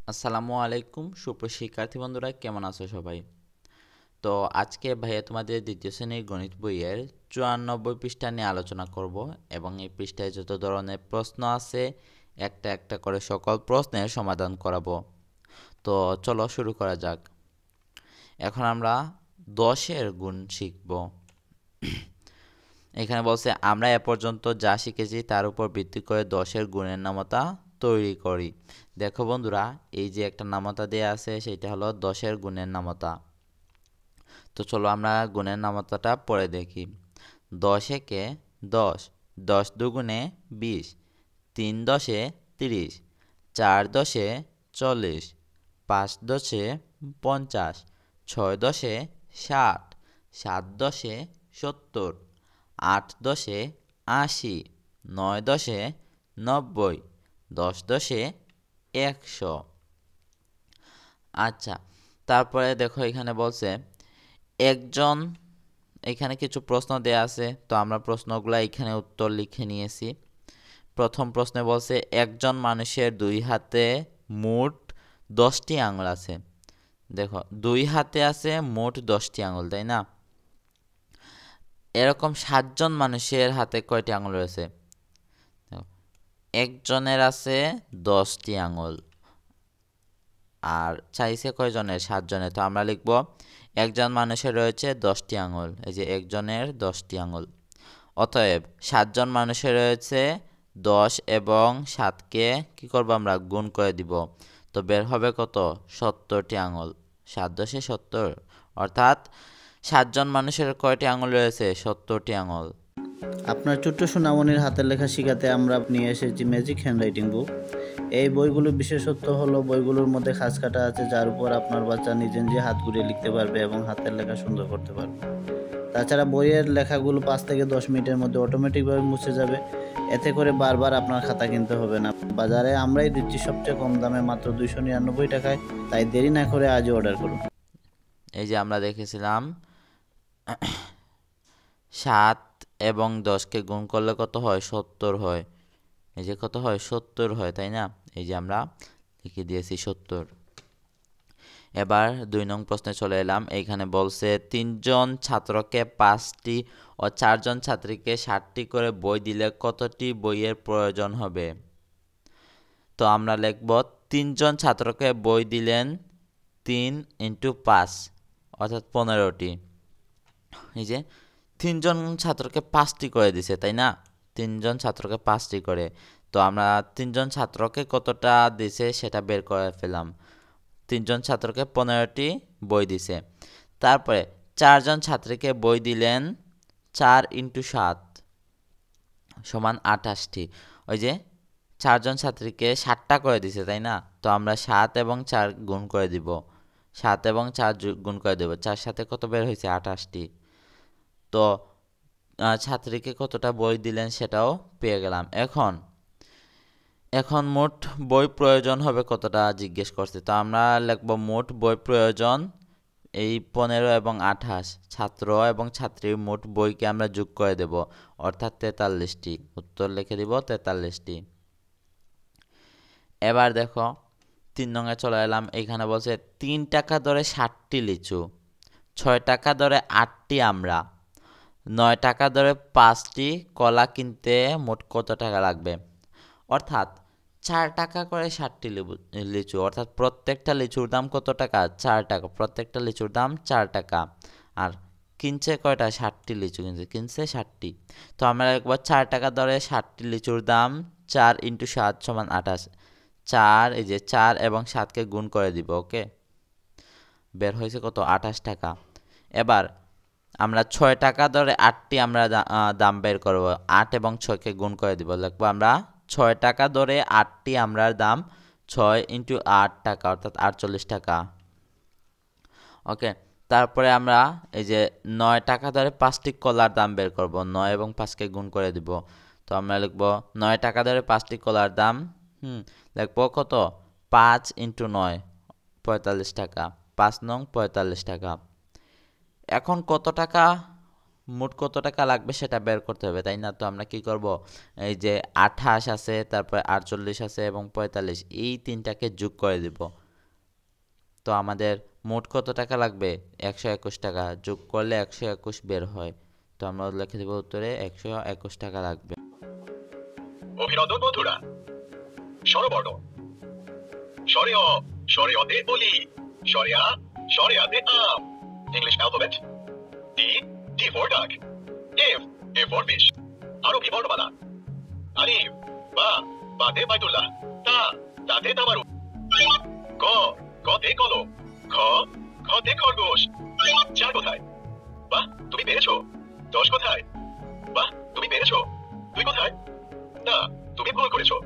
আসসালামু আলাইকুম সুপ্রিয় শিক্ষার্থী বন্ধুরা, কেমন আছো সবাই? তো আজকে ভাইয়া তোমাদের দ্বিতীয় শ্রেণীর গণিত বইয়ের 94 পৃষ্ঠা নিয়ে আলোচনা করব এবং এই পৃষ্ঠায় যত ধরনের প্রশ্ন আছে একটা একটা করে সকল প্রশ্নের সমাধান করাবো। তো চলো শুরু করা যাক। এখন আমরা 10-এর গুণ শিখব। এখানে বলছে আমরা এ পর্যন্ত যা শিখেছি তার উপর ভিত্তি করে 10-এর গুণের নামতা তৈরি করি। দেখো বন্ধুরা, এই যে একটা নামতা দেয়া আছে সেটা হলো 10-এর গুণের নামতা। তো চলো আমরা গুণের নামতাটা পড়ে দেখি। 10 একে 10, 10 দুগুণে 20, 3 দশে 30, 4 দশে 40, 5 দশে 50, 6 দশে 60, 7 দশে 70, 8 দশে 80, 9 দশে 90, 10 দশে 100। আচ্ছা, তারপরে দেখো এখানে বলছে একজন, এখানে কিছু প্রশ্ন দেয়া আছে, তো আমরা প্রশ্নগুলো এখানে উত্তর লিখে নিয়েছি। প্রথম প্রশ্নে বলছে একজন মানুষের দুই হাতে মোট 10টি আঙুল আছে। দেখো, দুই হাতে আছে মোট 10টি আঙুল, তাই না? এরকম 7জন মানুষের হাতে কয়টি আঙুল রয়েছে? দেখো, একজনের আছে 10টি আঙুল, আর চাইছে কয়জনের? 7জনের। তো আমরা লিখব একজন মানুষের রয়েছে 10টি আঙুল, এই যে একজনের 10টি আঙুল। অতএব 7জন মানুষের রয়েছে 10 এবং 7কে কি করব আমরা? গুণ করে দিব। তো বের হবে কত? 70টি আঙুল। 7 10 70, অর্থাৎ 7জন মানুষের কয়টি আঙুল রয়েছে? 70টি আঙুল। আপনার ছোট্ট সোনামণির হাতের লেখা শেখাতে আমরা নিয়ে এসেছি ম্যাজিক হ্যান্ডরাইটিং বুক। এই বইগুলোর বিশেষত্ব হলো বইগুলোর মধ্যে খাঁজ কাটা আছে, যার উপর আপনার বাচ্চা নিজে নিজে হাত ঘুরিয়ে লিখতে পারবে এবং হাতের লেখা সুন্দর করতে পারবে। তাছাড়া বইয়ের লেখাগুলো 5 থেকে 10 মিনিটের মধ্যে অটোমেটিকভাবে মুছে যাবে। এতে করে বারবার আপনার খাতা কিনতে হবে না। বাজারে আমরাই দিচ্ছি সবচেয়ে কম দামে, মাত্র 299 টাকায়। তাই দেরি না করে আজই অর্ডার করুন। এই যে আমরা দেখেছিলাম 7 এবং 10কে গুণ করলে কত হয়? 70 হয়। এই যে কত হয়? 70 হয়, তাই না? এই যে আমরা লিখে দিয়েছি 70। এবার 2 নং প্রশ্নে চলে এলাম। এইখানে বলছে 3জন ছাত্রকে 5টি ও 4জন ছাত্রীকে 60টি করে বই দিলে কতটি বইয়ের প্রয়োজন হবে? তো আমরা লিখব 3জন ছাত্রকে বই দিলেন 3 ইন্টু 5, অর্থাৎ 15টি। এই যে 3জন ছাত্রকে 5টি করে দিছে, তাই না? 3জন ছাত্রকে 5টি করে। তো আমরা 3জন ছাত্রকে কতটা দিছে সেটা বের করে ফেলাম। 3জন ছাত্রকে 15টি বই দিছে। তারপরে 4জন ছাত্রীকে বই দিলেন 4 ইন্টু 7 সমান 28টি। ওই যে 4জন ছাত্রীকে 60টা করে দিছে, তাই না? তো আমরা 7 এবং 4 গুণ করে দিব। 7 এবং 4 গুণ করে দেব। 4 সাথে কত বের হয়েছে? 28টি। তো ছাত্রীকে কতটা বই দিলেন সেটাও পেয়ে গেলাম। এখন এখন মোট বই প্রয়োজন হবে কতটা জিজ্ঞেস করছে। তো আমরা লিখব মোট বই প্রয়োজন এই 15 এবং 28, ছাত্র এবং ছাত্রীর মোট বইকে আমরা যোগ করে দেব, অর্থাৎ 43টি। উত্তর লিখে দিব 43টি। এবার দেখো 3 নঙে চলে এলাম। এইখানে বলছে 3 টাকা দরে 60টি লিচু, 6 টাকা দরে 8টি আমড়া, 9 টাকা দরে 5টি কলা কিনতে মোট কত টাকা লাগবে? অর্থাৎ 4 টাকা করে 60টি লিচু, অর্থাৎ প্রত্যেকটা লিচুর দাম কত টাকা? 4 টাকা। প্রত্যেকটা লিচুর দাম 4 টাকা। আর কিনছে কয়টা? 60টি লিচু কিনছে, 60টি। তো আমরা একবার 4 টাকা দরে 60টি লিচুর দাম 4 ইন্টু 7 সমান 28। 4, এই যে 4 এবং 7কে গুণ করে দিব। ওকে, বের হয়েছে কত? 28 টাকা। এবার আমরা 6 টাকা দরে 8টি আমরা দাম বের করব। 8 এবং 6কে গুণ করে দিব, লিখবো আমরা 6 টাকা দরে 8টি আমরার দাম 6 ইন্টু 8 টাকা, অর্থাৎ 48 টাকা। ওকে, তারপরে আমরা এই যে 9 টাকা ধরে 5টি কলার দাম বের করব। 9 এবং 5কে গুণ করে দিব। তো আমরা লিখব 9 টাকা ধরে 5টি কলার দাম, লিখবো কত? 5 ইন্টু 9, 45 টাকা। 5 নং 45 টাকা। এখন কত টাকা মোট কত টাকা লাগবে সেটা বের করতে হবে, তাই না? তো আমরা কি করব, এই যে 28 আছে, তারপর 48 আছে এবং 45, এই তিনটাকে যোগ করে দিব। তো আমাদের মোট কত টাকা লাগবে? 121 টাকা। যোগ করলে 121 বের হয়। তো আমরা লিখে দেব উত্তরে 121 টাকা লাগবে। অভিনন্দন বন্ধুরা। স্বরবর্ণ। স্বরে অ, স্বরে অতে অলি, স্বরে আ, স্বরে আতে আম। English alphabet. D, D for duck. F, A for fish. Arabi বর্ণমালা। আলিফ, বা, বাতে বাইতুল্লাহ। তা, তাতে তাবারু। ক, কতে কলম। খ, খতে খরগোশ। 4 কোথায়? বাহ, তুমি পেরেছো। 10 কোথায়? বাহ, তুমি পেরেছো। 2 কোথায়? না, তুমি ভুল করেছো।